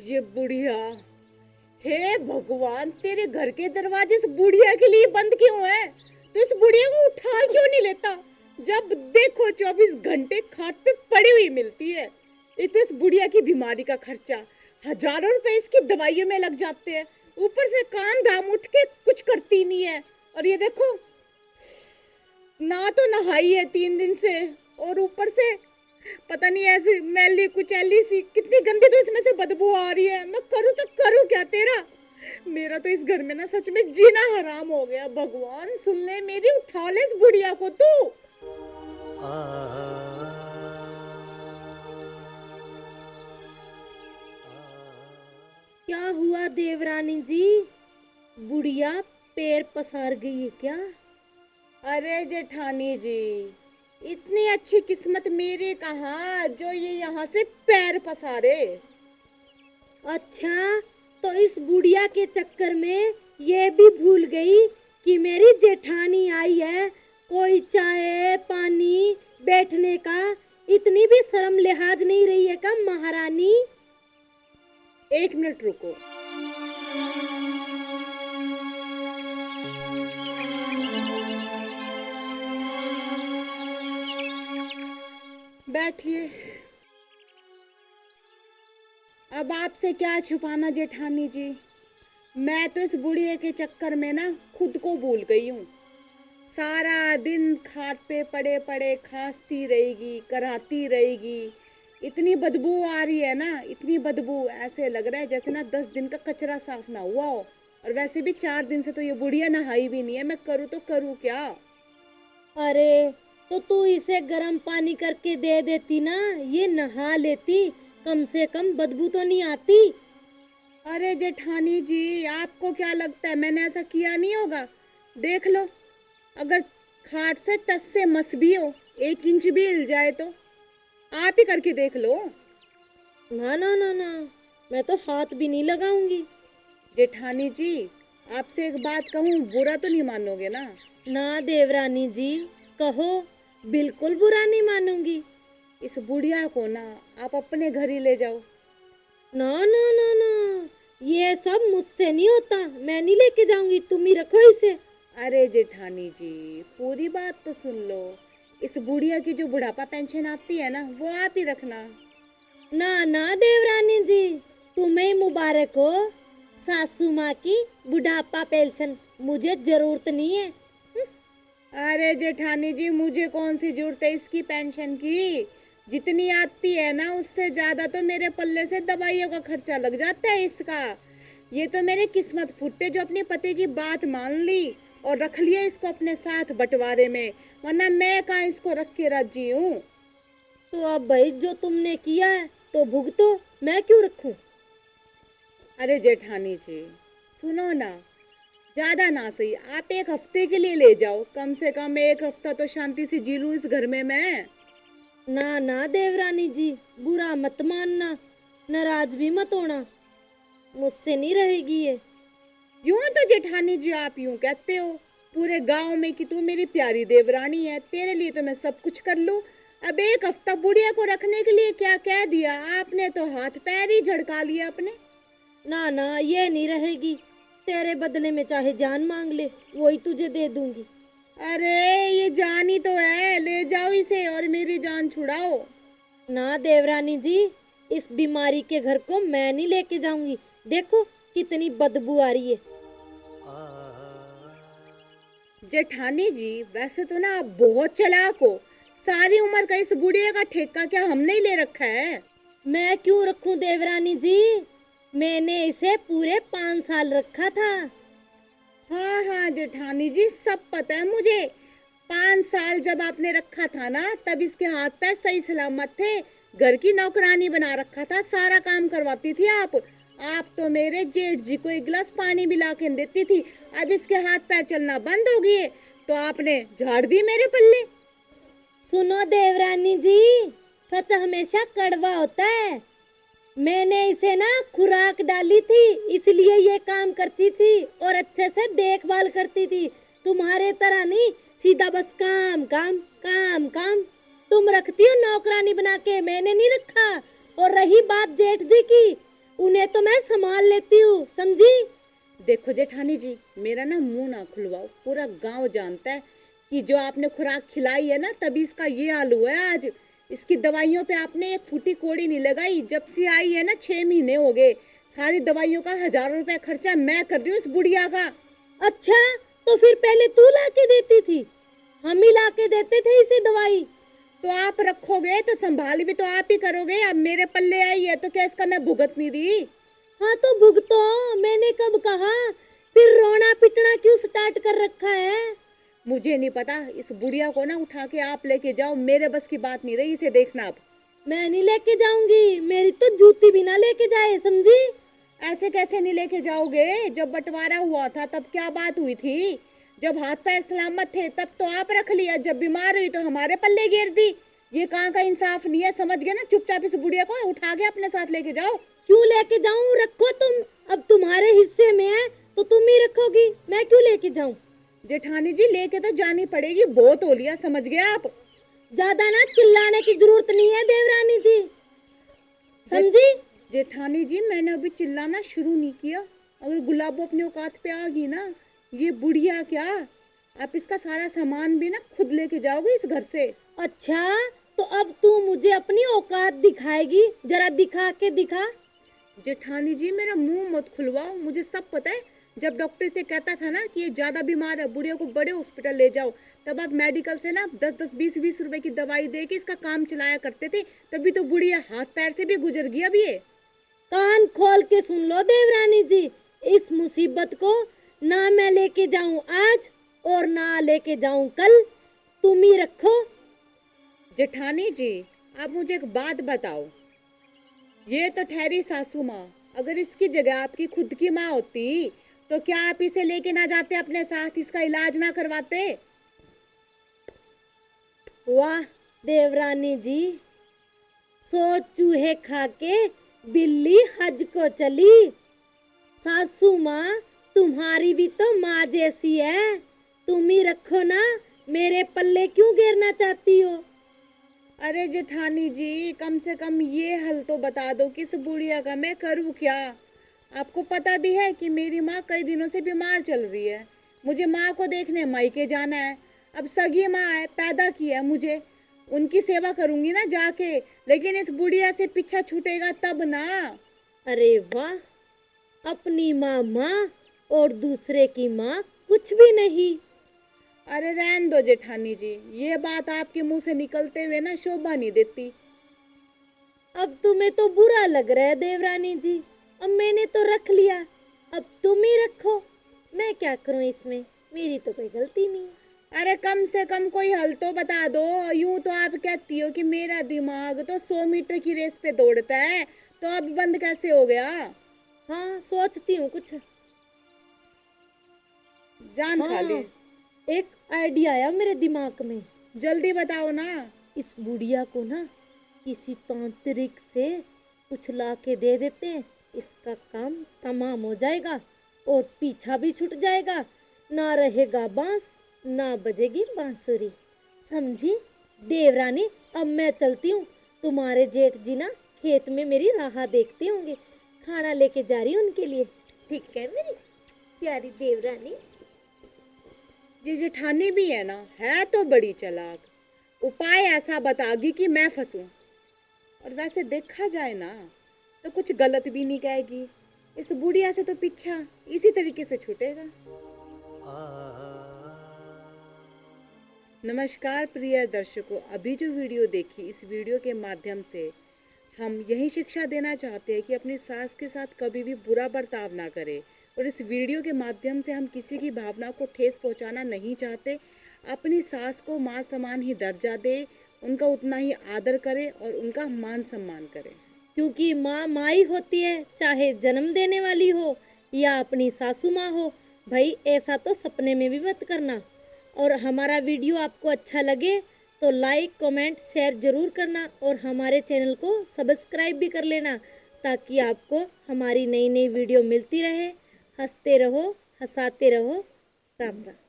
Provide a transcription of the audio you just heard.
ये बुढ़िया, हे भगवान, तेरे घर के दरवाजे इस बुढ़िया के लिए बंद क्यों है? तो इस बुढ़िया को उठा क्यों नहीं लेता? जब देखो 24 घंटे खाट पे पड़ी हुई मिलती है। एक तो इस बुढ़िया की बीमारी का खर्चा, हजारों रुपए इसकी दवाइयों में लग जाते हैं, ऊपर से काम धाम उठ के कुछ करती नहीं है। और ये देखो, ना तो नहाई है 3 दिन से, और ऊपर से पता नहीं ऐसी मैली कुचैली सी कितनी गंदी तो इसमें से बदबू आ रही है। मैं करूँ तो करूँ क्या तेरा? मेरा तो इस घर में ना सच में जीना हराम हो गया। भगवान सुन ले मेरी, उठा ले इस बुढ़िया को तू। क्या हुआ देवरानी जी? बुढ़िया पैर पसार गई है क्या? अरे जेठानी जी, इतनी अच्छी किस्मत मेरी कहाँ जो ये यहाँ से पैर पसारे। अच्छा, तो इस बुढ़िया के चक्कर में ये भी भूल गई कि मेरी जेठानी आई है। कोई चाय पानी बैठने का इतनी भी शर्म लिहाज नहीं रही है का महारानी? 1 मिनट रुको। बैठिए। अब आपसे क्या छुपाना जेठानी जी, मैं तो इस बुढ़िया के चक्कर में ना खुद को भूल गई हूँ। सारा दिन खाट पे पड़े पड़े खांसती रहेगी, कराती रहेगी। इतनी बदबू आ रही है ना, इतनी बदबू, ऐसे लग रहा है जैसे ना 10 दिन का कचरा साफ ना हुआ हो। और वैसे भी 4 दिन से तो ये बुढ़िया नहाई भी नहीं है। मैं करूँ तो करूँ क्या? अरे तो तू इसे गर्म पानी करके दे देती ना, ये नहा लेती, कम से कम बदबू तो नहीं आती। अरे जेठानी जी, आपको क्या लगता है मैंने ऐसा किया नहीं होगा? देख लो, अगर खाट से टस से मस भी हो, 1 इंच भी हिल जाए तो आप ही करके देख लो। ना ना ना ना, मैं तो हाथ भी नहीं लगाऊंगी। जेठानी जी, आपसे एक बात कहूँ, बुरा तो नहीं मानोगे ना? ना देवरानी जी, कहो, बिल्कुल बुरा नहीं मानूंगी। इस बुढ़िया को ना आप अपने घर ही ले जाओ। ना ना ना ना, ये सब मुझसे नहीं होता, मैं नहीं लेके जाऊंगी, तुम ही रखो इसे। अरे जेठानी जी, पूरी बात तो सुन लो। इस बुढ़िया की जो बुढ़ापा पेंशन आती है ना, वो आप ही रखना। ना ना देवरानी जी, तुम्हें मुबारक हो। सासू माँ की बुढ़ापा पेंशन मुझे जरूरत नहीं है। अरे जेठानी जी, मुझे कौन सी जरूरत है इसकी पेंशन की? जितनी आती है ना उससे ज्यादा तो मेरे पल्ले से दवाइयों का खर्चा लग जाता है इसका। ये तो मेरे किस्मत फुटे जो अपने पति की बात मान ली और रख लिया इसको अपने साथ बंटवारे में, वरना मैं कहाँ इसको रख के राजी हूँ। तो अब भाई जो तुमने किया है तो भुगतो, मैं क्यों रखूं? अरे जेठानी जी, सुनो ना, ज्यादा ना सही, आप 1 हफ्ते के लिए ले जाओ, कम से कम 1 हफ्ता तो शांति से जी लूं इस घर में मैं। ना ना देवरानी जी, बुरा मत मानना, नाराज भी मत होना, मुझसे नहीं रहेगी ये। यूं तो जेठानी जी आप यूं कहते हो पूरे गांव में कि तू मेरी प्यारी देवरानी है, तेरे लिए तो मैं सब कुछ कर लूं। अब 1 हफ्ता बुढ़िया को रखने के लिए क्या कह दिया आपने? तो हाथ पैर ही झड़का लिया अपने। ना ना, ये नहीं रहेगी, तेरे बदले में चाहे जान मांग ले, वही तुझे दे दूंगी। अरे ये जान ही तो है, ले जाओ इसे और मेरी जान छुड़ाओ। ना देवरानी जी, इस बीमारी के घर को मैं नहीं लेके जाऊंगी, देखो कितनी बदबू आ रही है। जेठानी जी, वैसे तो ना आप बहुत चालाक हो। सारी उम्र का इस बुढ़िया का ठेका क्या हमने ही ले रखा है? मैं क्यों रखूं देवरानी जी, मैंने इसे पूरे 5 साल रखा था। हाँ हाँ जेठानी जी, सब पता है मुझे। 5 साल जब आपने रखा था ना, तब इसके हाथ पैर सही सलामत थे। घर की नौकरानी बना रखा था, सारा काम करवाती थी आप। आप तो मेरे जेठ जी को 1 गिलास पानी भी ला के देती थी। अब इसके हाथ पैर चलना बंद हो गए तो आपने झाड़ दी मेरे पल्ले। सुनो देवरानी जी, सच हमेशा कड़वा होता है। मैंने इसे ना खुराक डाली थी, इसलिए ये काम करती थी और अच्छे से देखभाल करती थी। तुम्हारे तरह नहीं, सीधा बस काम काम काम काम। तुम रखती हो नौकरानी बना के, मैंने नहीं रखा। और रही बात जेठ जी की, उन्हें तो मैं संभाल लेती हूँ, समझी? देखो जेठानी जी, मेरा ना मुंह ना खुलवाओ, पूरा गांव जानता है कि जो आपने खुराक खिलाई है ना, तभी इसका ये हाल हुआ है आज। इसकी दवाइयों पे आपने एक फूटी कोड़ी नहीं लगाई। जब से आई है ना 6 महीने हो गए, सारी दवाइयों का हजारों रुपया खर्चा मैं कर रही हूँ इस बुढ़िया का। अच्छा, तो फिर पहले तू ला के देती थी, हम ही ला के देते थे इसे दवाई। तो आप रखोगे तो संभाल भी तो आप ही करोगे। अब मेरे पल्ले आई है तो क्या इसका मैं भुगत नहीं रही? हाँ तो भुगतो, मैंने कब कहा? फिर रोना पिटना क्यों स्टार्ट कर रखा है? मुझे नहीं पता। इस बुढ़िया को ना उठा के आप लेके जाओ, मेरे बस की बात नहीं रही। इसे देखना अब। मैं नहीं लेके जाऊंगी, मेरी तो जूती भी ना लेके जाए, समझी? ऐसे कैसे नहीं लेके जाओगे? जब बंटवारा हुआ था तब क्या बात हुई थी? जब हाथ पैर सलामत थे तब तो आप रख लिया, जब बीमार हुई तो हमारे पल्ले गिर दी। ये कहाँ का इंसाफ नहीं है, समझ गए ना? चुपचाप इस बुढ़िया को उठा के अपने साथ लेके जाओ। क्यों लेके जाऊं? रखो तुम, अब तुम्हारे हिस्से में है तो तुम ही रखोगी, मैं क्यों लेके जाऊं? जेठानी जी लेके तो जानी पड़ेगी, बहुत हो लिया, समझ गए आप? ज्यादा ना चिल्लाने की जरूरत नहीं है देवरानी जी, समझी? जेठानी जी मैंने अभी चिल्लाना शुरू नहीं किया। अगर गुलाबो अपने औकात पे आ गई ना, ये बुढ़िया क्या, आप इसका सारा सामान भी ना खुद लेके जाओगे इस घर से। अच्छा, तो अब तू मुझे अपनी औकात दिखाएगी? जरा दिखा के दिखा। जेठानी जी मेरा मुंह मत खुलवाओ, मुझे सब पता है। जब डॉक्टर से कहता था ना कि ये ज्यादा बीमार है, बुढ़िया को बड़े हॉस्पिटल ले जाओ, तब आप मेडिकल से ना 10-10, 20-20 रुपए की दवाई दे के इसका काम चलाया करते थे। तभी तो बुढ़िया हाथ पैर से भी गुजर गई। अब ये कान खोल के सुन लो देवरानी जी, इस मुसीबत को ना मैं लेके जाऊं आज और ना लेके जाऊं कल, तुम ही रखो। जेठानी जी आप मुझे एक बात बताओ, ये तो ठहरी सासू माँ, अगर इसकी जगह आपकी खुद की माँ होती तो क्या आप इसे लेके ना जाते अपने साथ, इसका इलाज ना करवाते? वाह देवरानी जी, 100 चूहे खा के बिल्ली हज को चली। सासू माँ तुम्हारी भी तो माँ जैसी है, तुम ही रखो ना, मेरे पल्ले क्यों गिरना चाहती हो? अरे जेठानी जी कम से कम ये हल तो बता दो कि इस बुढ़िया का मैं करूँ क्या? आपको पता भी है कि मेरी माँ कई दिनों से बीमार चल रही है। मुझे माँ को देखने मायके जाना है। अब सगी माँ है, पैदा की है मुझे, उनकी सेवा करूंगी ना जाके, लेकिन इस बुढ़िया से पीछा छूटेगा तब ना। अरे वाह, अपनी माँ माँ और दूसरे की माँ कुछ भी नहीं। अरे रहन दो जेठानी जी, ये बात आपके मुंह से निकलते हुए ना शोभा नहीं देती। अब तुम्हें तो बुरा लग रहा है देवरानी जी, अब मैंने तो रख लिया, अब तुम ही रखो, मैं क्या करूं इसमें, मेरी तो कोई गलती नहीं। अरे कम से कम कोई हल तो बता दो। यूं तो आप कहती हो कि मेरा दिमाग तो 100 मीटर की रेस पे दौड़ता है, तो अब बंद कैसे हो गया? हाँ सोचती हूँ कुछ। जान खा ले। हाँ, एक आइडिया आया मेरे दिमाग में। जल्दी बताओ ना। इस बुढ़िया को ना किसी तांत्रिक से कुछ ला के दे देते हैं, इसका काम तमाम हो जाएगा और पीछा भी छूट जाएगा, ना रहेगा बांस ना बजेगी बांसुरी, समझी देवरानी? अब मैं चलती हूँ, तुम्हारे जेठ जी ना खेत में मेरी राह देखते होंगे, खाना लेके जा रही हूँ उनके लिए। ठीक है मेरी प्यारी देवरानी? जी जेठानी भी है ना, है तो बड़ी चालाक, उपाय ऐसा बतागी कि मैं फंसूं। और वैसे देखा जाए ना तो कुछ गलत भी नहीं कहेगी। इस बुढ़िया से तो पीछा इसी तरीके से छूटेगा। नमस्कार प्रिय दर्शकों, अभी जो वीडियो देखी, इस वीडियो के माध्यम से हम यही शिक्षा देना चाहते हैं कि अपनी सास के साथ कभी भी बुरा बर्ताव ना करें। और इस वीडियो के माध्यम से हम किसी की भावना को ठेस पहुंचाना नहीं चाहते। अपनी सास को माँ समान ही दर्जा दे, उनका उतना ही आदर करें और उनका मान सम्मान करें, क्योंकि माँ माँ ही होती है, चाहे जन्म देने वाली हो या अपनी सासू माँ हो। भाई ऐसा तो सपने में भी मत करना। और हमारा वीडियो आपको अच्छा लगे तो लाइक कमेंट शेयर ज़रूर करना और हमारे चैनल को सब्सक्राइब भी कर लेना, ताकि आपको हमारी नई नई वीडियो मिलती रहे। हंसते रहो, हंसाते रहो। राम राम।